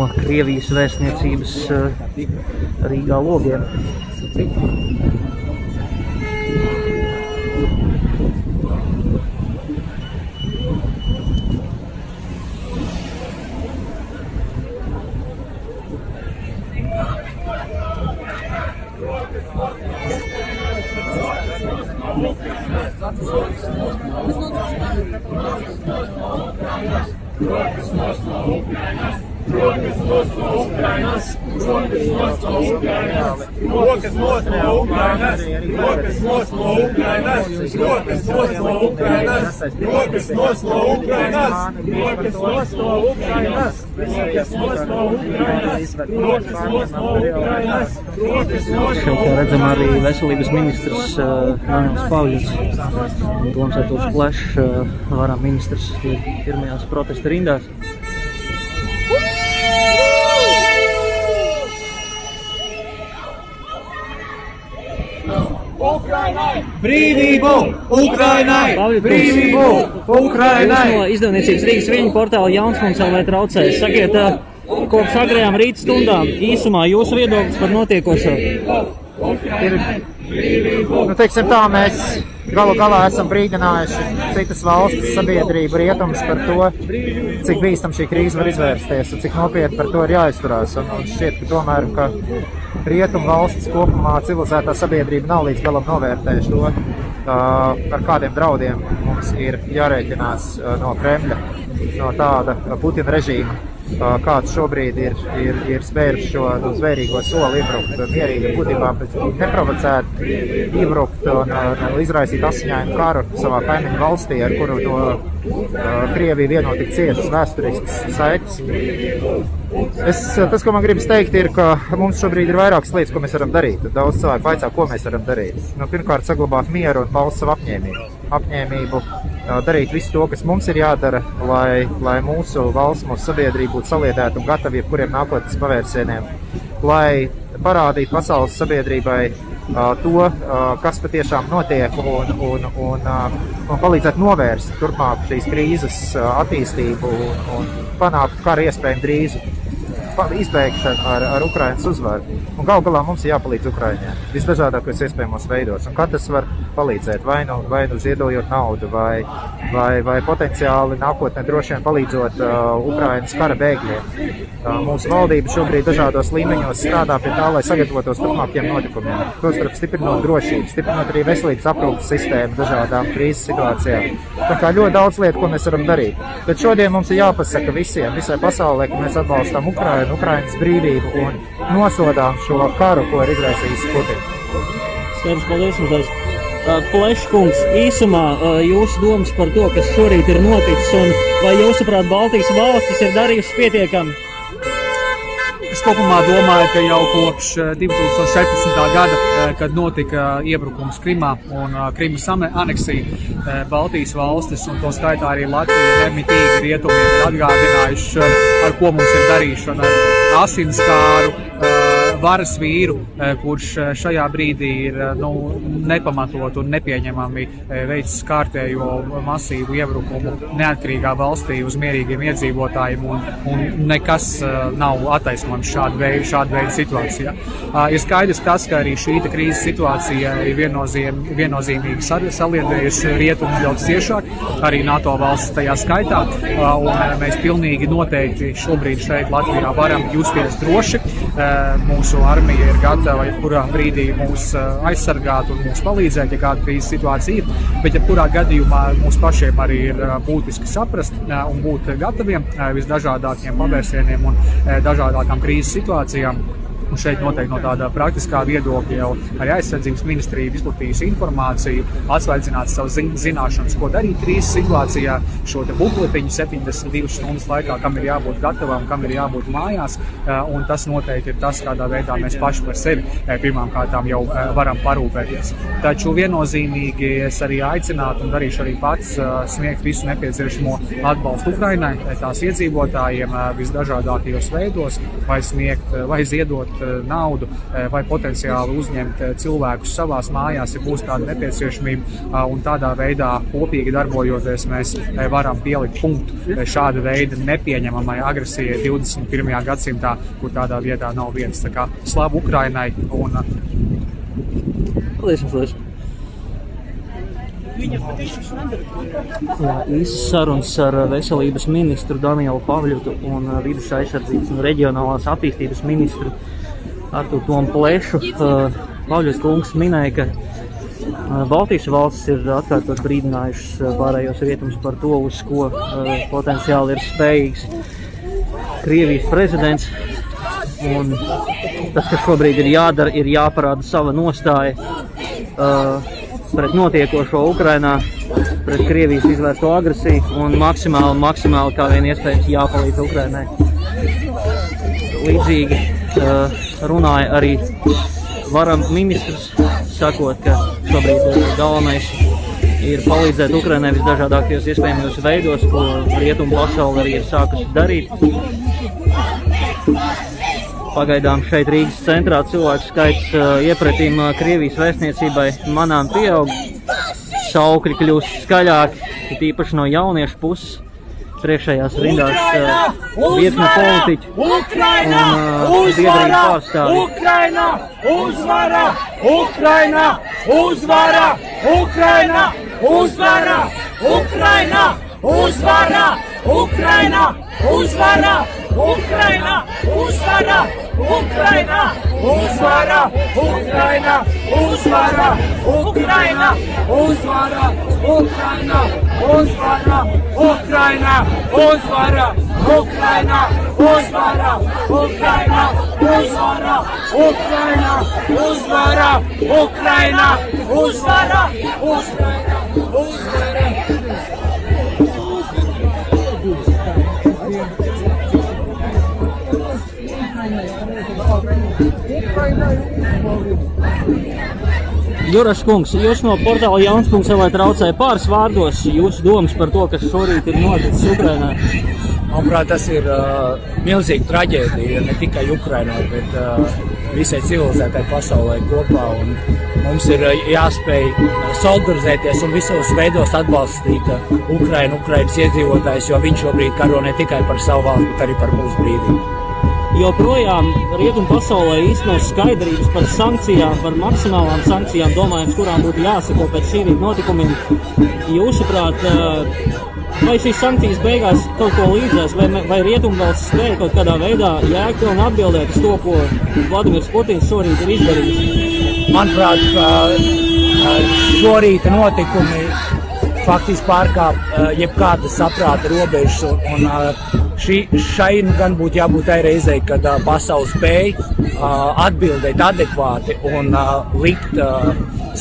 no Krievijas vēstniecības Rīgā logiem. Kā redzam, arī veselības ministrs Jānis Pauļs un Toms Artūrs Plešs, varam ministrs, ir pirmajās protesta rindās. Ukrainai! Brīvību! Ukrainai! Brīvību! Ukrainai! Jūs no izdevniecības Rīgas Viļņu portāla Jauns.lv traucējas. Sakiet, kopš agrējām rīta stundām īsumā jūsu viedoklis par notiekošo? Nu, teiksim tā, mēs galu galā esam brīdinājuši citas valstis, sabiedrību, rietumus par to, cik bīstam šī krīze var izvērsties un cik nopietni par to ir jāizturās. Un šķiet, ka tomēr, ka rietumu valstis kopumā civilizētā sabiedrība nav līdz galam novērtējuši to, ar kādiem draudiem mums ir jārēķinās no Kremļa, no tāda Putina režīma, kāds šobrīd ir spēris šo zvērīgo soli iebrukt mierīgi būtībā, bet neprovocēt, iebrukt un izraisīt asiņainu karu savā kaimiņu valstī, ar kuru to Krievija vieno tik ciešas vēsturiskas saites. Tas, ko man gribas teikt, ir, ka mums šobrīd ir vairākas lietas, ko mēs varam darīt. Daudz cilvēku vaicā, ko mēs varam darīt. Pirmkārt, saglabāt mieru un paust savu apņēmību, darīt visu to, kas mums ir jādara, lai mūsu valsts, mūsu sabiedrība būtu saliedēta un gatava jebkuriem nākotnes pavērsieniem, lai parādītu pasaules sabiedrībai to, kas patiešām notiek un palīdzētu novērst turpmāk šīs krīzes attīstību un panākt kara iespējami drīzu izbeigšanu ar Ukrainas uzvaru. Un galu galā mums ir jāpalīdz Ukraiņai visdažādākos iespējamos veidos. Un kā tas var palīdzēt? Vai nu ziedojot naudu, vai potenciāli nākotnē droši vien palīdzot Ukrainas kara bēgļiem. Mūsu valdība šobrīd dažādos līmeņos strādā pie tā, lai sagatavotos turpmākiem notikumiem. Tostarp stiprinot drošību, stiprinot arī veselības aprūpes sistēmu dažādām krīzes situācijām. Tā kā ļoti daudz lietu, ko mēs varam darīt. Bet šodien mums ir jāpasaka visai pasaulē, ka mēs atbalstām Ukrainu, Ukrainas brīvību un nosodām šo karu, ko ir izraisījis Putins. Skaidrs, paldies jums. Pleškungs, īsumā jūsu domas par to, kas šorīt ir noticis, un vai jūsuprāt Baltijas valstis ir darījušas pietiekami? Es kopumā domāju, ka jau kopš 2014. gada, kad notika iebrukums Krimā un Krimas aneksija, Baltijas valstis un to skaitā arī Latvija nemitīgi rietumiem ir atgādinājuši, ar ko mums ir darīšana, ar asinskāru varas vīru, kurš šajā brīdī ir nepamatot un nepieņemami veids kārtējo masīvu iebrukumu neatkarīgā valstī uz mierīgiem iedzīvotājiem un nekas nav attaisnojams šāda veida situācijā. Ir skaidrs tas, ka arī šī krīzes situācija ir viennozīmīgi saliedējusi rietumus daudz ciešāk, arī NATO valsts tajā skaitā, un mēs pilnīgi noteikti šobrīd šeit Latvijā varam justies droši. Mūsu armija ir gatava jebkurā brīdī mūs aizsargāt un mums palīdzēt, ja kāda krīzes situācija ir, bet jebkurā gadījumā mums pašiem arī ir būtiski saprast un būt gataviem visdažādākiem pavērsieniem un dažādākām krīzes situācijām. Un šeit noteikti no tāda praktiskā viedokļa jau arī aizsardzības ministrija izplatījusi informāciju, atsvaidzināts savas zināšanas, ko darīt krīzes situācijā, šo te bukletiņu 72 stundas laikā, kam ir jābūt gatavam, kam ir jābūt mājās, un tas noteikti ir tas, kādā veidā mēs paši par sevi pirmām kārtām jau varam parūpēties. Taču viennozīmīgi es arī aicinātu un darīšu arī pats sniegt visu nepieciešamo atbalstu Ukrainai, tās iedzīvotājiem visdažādākajos veidos, vai ziedot naudu vai potenciāli uzņemt cilvēkus savās mājās, ja būs tāda nepieciešamība, un tādā veidā kopīgi darbojoties mēs varam pielikt punktu šāda veida nepieņemamai agresijai 21. gadsimtā, kur tādā vietā nav vietas. Tā kā slavu Ukrainai un... Paldies. Īsts sarunas ar veselības ministru Danielu Pavļutu un vides aizsardzības un reģionālās attīstības ministru Arturu Tomu Plešu. Pavļuts kungs minēja, ka Baltijas valstis ir atkārtot brīdinājušas pārējos rietumus par to, uz ko potenciāli ir spējīgs Krievijas prezidents. Un tas, kas šobrīd ir jādara, ir jāparāda sava nostāja pret notiekošo Ukrainā, pret Krievijas izvērsto agresiju un maksimāli kā vien iespējams jāpalīdz Ukrainai. Līdzīgi runāja arī varam ministrs, sakot, ka šobrīd galvenais ir palīdzēt Ukrainai visdažādākajos iespējamajos veidos, ko rietumu pasaule arī ir sākusi darīt. Pagaidām šeit Rīgas centrā cilvēku skaits iepretīm Krievijas vēstniecībai manām pieaug. Saukļi kļūst skaļāki, īpaši no jauniešu puses. Priekšējās rindās virkne politiķi un biedrību pārstāvji. Ukraina! Uzvara! Ukraina! Uzvara! Ukraina! Uzvara! Ukraina! Uzvara! Ukraina! Uzvara! Ukraina! Uzvara! Ukraina! Uzvara! Ukraina! Uzvara! Ukraina! Uzvara! Ukraina! Uzvara! Ukraina! Uzvara! Ukraina! Uzvara! Ukraina! Uzvara! Ukraina! Uzvara! Ukraina! Uzvara! Uzvara! Juras kungs, jūs no portāla Jauns.lv traucēja pāris vārdos jūsu domas par to, kas šorīt ir noticis Ukrainā. Manuprāt, tas ir milzīga traģēdija ne tikai Ukrainai, bet visai civilizētai pasaulē kopā. Un mums ir jāspēj solidarizēties un visos veidos atbalstīt Ukrainas iedzīvotājus, jo viņš šobrīd karo ne tikai par savu valsti, bet arī par mūsu brīvību. Joprojām rietumu pasaulē īstenot skaidrības par sankcijām, par maksimālām sankcijām, domājams, kurām būtu jāsako pēc šī rīta notikumiem. Jūsuprāt, vai šīs sankcijas beigās kaut ko līdzēs, vai rietumu valsts spēja kaut kādā veidā jēgpilni atbildēt uz to, ko Vladimirs Putins šorīt ir izdarījis? Manuprāt, šorīta notikumi faktiski pārkāp jebkādas saprāta robežas un šai gan būtu jābūt tai reizei, kad pasaule spēj atbildēt adekvāti un likt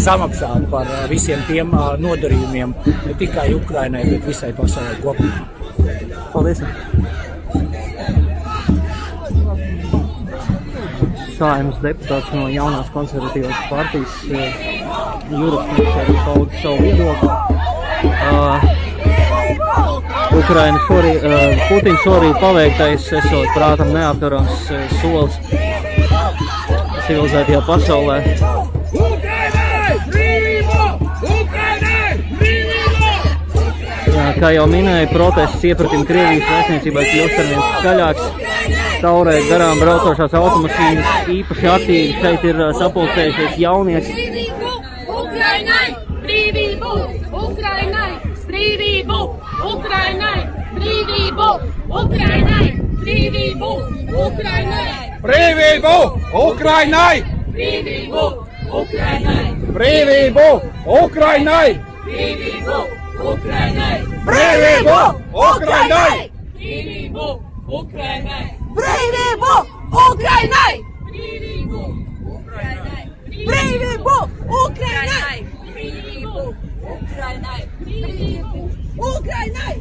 samaksāt par visiem tiem nodarījumiem ne tikai Ukrainai, bet visai pasaulē kopumā. Paldies! Saeimas deputāts no jaunās konservatīvās partijas Juras kungs arī pauda savu viedokli. Putina šorīt paveiktais esot prātam neapturams solis civilizētajā pasaulē. Kā jau minēju, protests iepratim Krievijas vēstniecībai kļūst arvien skaļāks. Taurē garām braucošās automašīnas īpaši aktīvi. Šeit ir sapulcējušies jaunieši. Ukrainai! Brīvību! Ukrainai! Brīvību! Ukrainai! Brīvību! Ukrainai! Brīvību! Ukrainai! Brīvību! Ukrainai! Brīvību! Ukrainai! Brīvību! Ukrainai! Brīvību! Ukrainai! Brīvību! Ukrainai! Brīvību! Ukrainai! Brīvību! Ukrainai! Brīvību! Ukrainai! Brīvību! Ukrainai! Brīvību! Ukrainai! Brīvību! Ukrainai!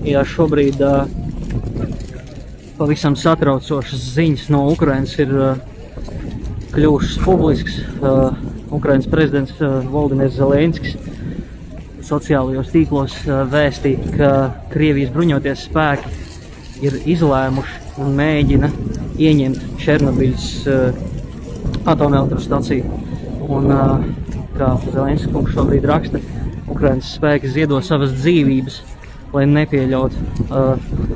Jā, šobrīd pavisam satraucošas ziņas no Ukrainas ir kļuvušas publisks. Ukrainas prezidents Volodimirs Zelenskis sociālajos tīklos vēstīja, ka Krievijas bruņoties spēki ir izlēmuši un mēģina ieņemt Černobiļas atomelektrostaciju. Un, kā Zelenskis kungs šobrīd raksta, Ukrainas spēki ziedo savas dzīvības, lai nepieļautu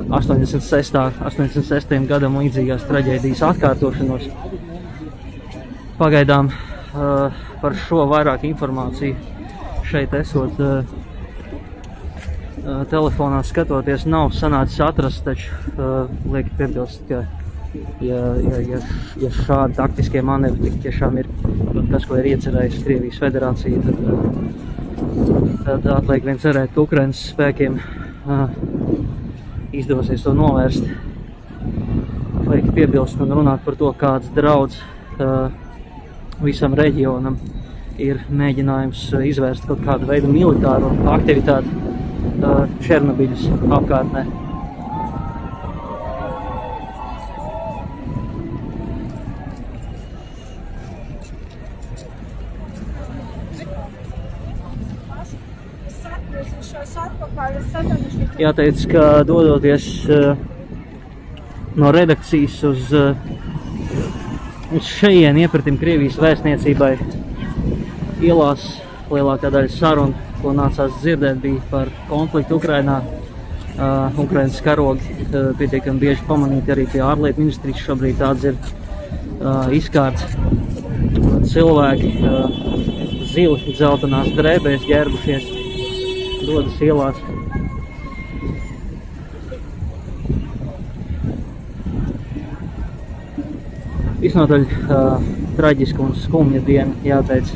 86. gadam līdzīgās traģēdijas atkārtošanos. Pagaidām par šo vairāk informāciju šeit esot telefonā skatoties nav sanācis atrast, taču liek piebilst, ka ja šādi taktiskie manevri tik tiešām ir tas, ko ir iecerējusi Krievijas federācija, tad atliek vien cerēt, ka Ukrainas spēkiem izdosies to novērst. Liek piebilst un runāt par to, kāds draudz visam reģionam ir mēģinājums izvērst kaut kādu veidu militāru aktivitāti Černobiļas apkārtnē. Jāteic, ka dodoties no redakcijas uz šejienu iepratim Krievijas vēstniecībai, ielās lielākā daļa sarunu, ko nācās dzirdēt, bija par konfliktu Ukrainā. Ukrainas karogi pietiekami bieži pamanīti arī pie ārlietu ministrijas. Šobrīd tāds ir izkārts. Cilvēki zili dzeltenās drēbēs ģērbušies, dodas ielās. Visnotaļ traģiska un skumja diena, jāteic.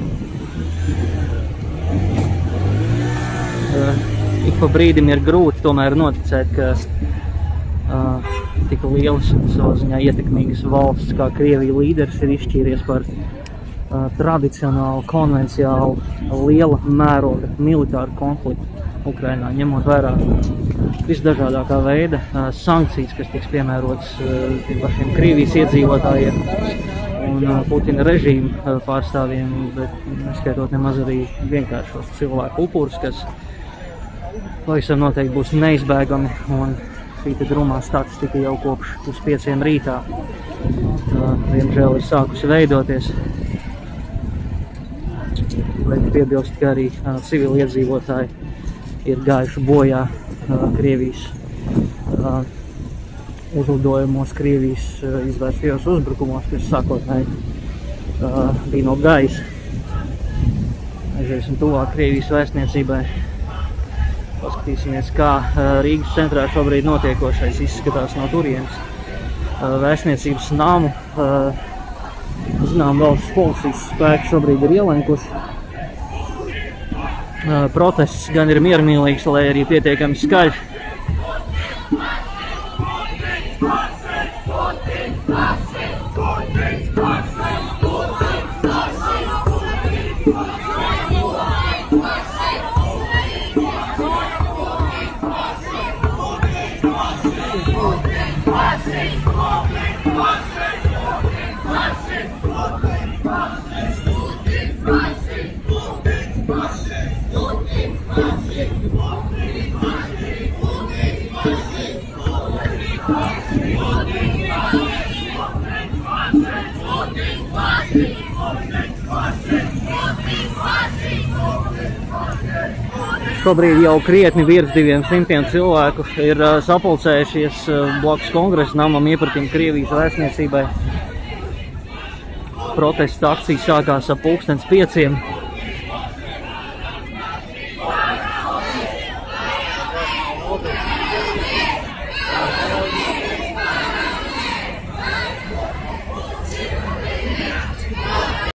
Ik pa brīdim ir grūti tomēr noticēt, ka tik lielas un savā ziņā ietekmīgas valsts kā Krievija līderis ir izšķīries par tradicionālu, konvenciālu, liela mēroga militāru konfliktu Ukrainā, ņemot vērā visdažādākā veida sankcijas, kas tiks piemērotas tiem pašiem Krievijas iedzīvotājiem un Putina režīmu pārstāvjiem, bet neskaitot nemaz arī vienkāršos cilvēku upurus, kas pavisam noteikti būs neizbēgami, un šī drumā statistika jau kopš 5 rītā diemžēl ir sākusi veidoties. Liek piebilst, ka arī civili iedzīvotāji ir gājuši bojā Krievijas uzlidojumos, Krievijas izvērstajos uzbrukumos, kas sākotnēji bija no gaisa. Aiziesim tuvāk Krievijas vēstniecībai. Paskatīsimies, kā Rīgas centrā šobrīd notiekošais izskatās no turienes. Vēstniecības namu, zinām, valsts policijas spēki šobrīd ir ielenkuši. Protests gan ir miermīlīgs, lai arī pietiekami skaļš. Šobrīd jau krietni virs 200 cilvēku ir sapulcējušies blakus Kongresa namam iepratim Krievijas vēstniecībai. Protesta akcija sākās ap 5:00.